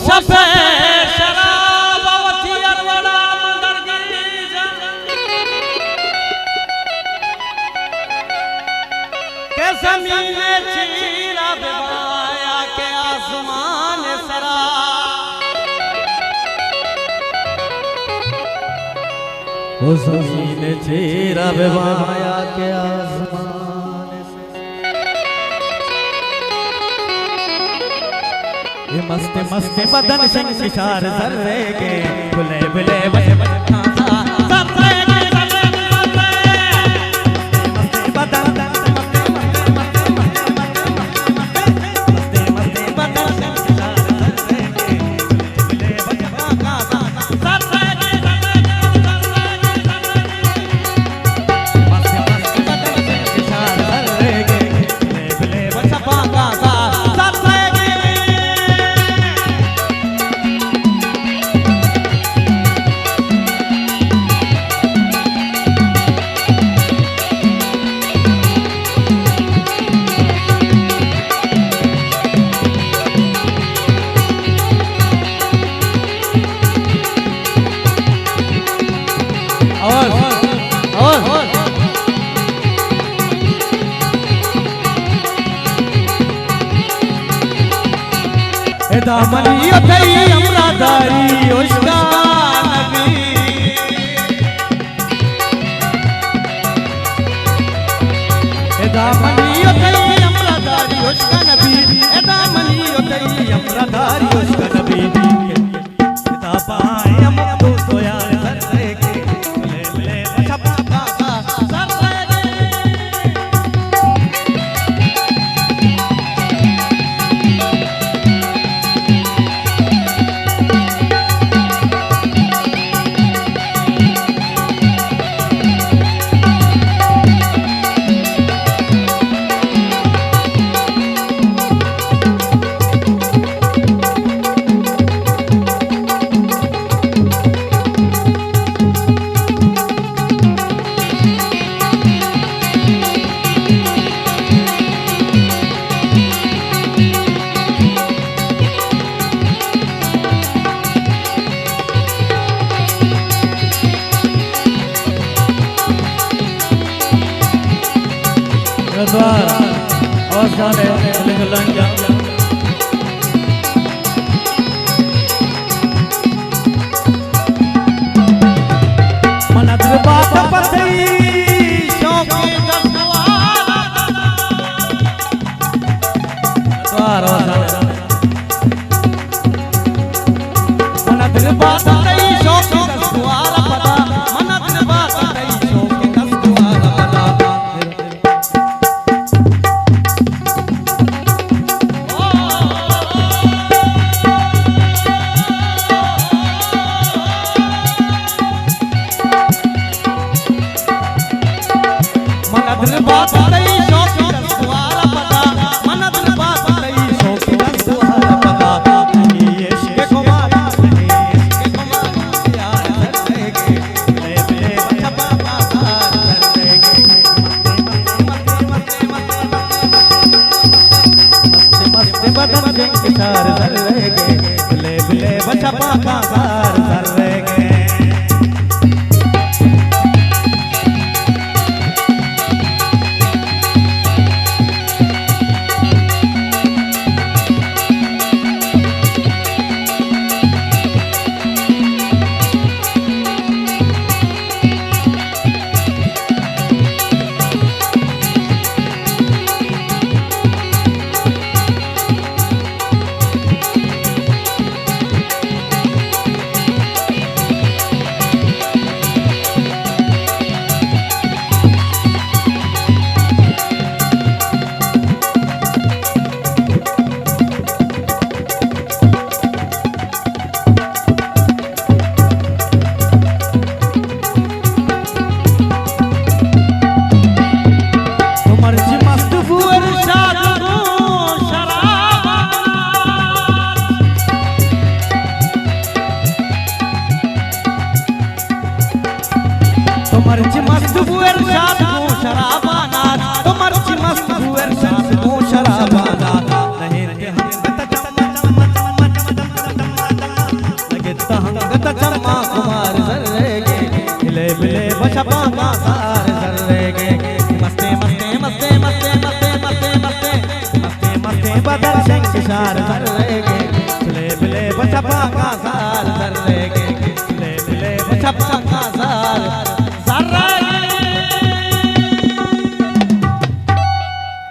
सफेद शराब वथियर वड़ा मंदर गिरिजा के ज़मीन चीरा बेबाया के आसमान सरा वो ज़मीन चीरा बेबाया के आसमान मस्त मस्त बदन शंकिशार सर्रे के बुले बुले बजे दामनी उठई अमरादारी उसका नबी दामनी उठई अमरादारी उसका नबी दामनी उठई अमरादारी उसका नबी किताबाए हम तो सोया सर्रे के ले ले छपा और जाने लंजा मन बात पतई शौकी दसवारा मन बात पतई शौकी दसवारा पता मन बात पतई शौकी दसवारा पता बुले बुले बचा पाका सार सर्रे के मर्जी मस्त बुएर शाद को शराबाना तो मर्जी मस्त बुएर शाद को शराबाना नहीं शंखशार सर रहेंगे, चले बिले बछपा का सार सर रहेंगे, चले बिले बछपा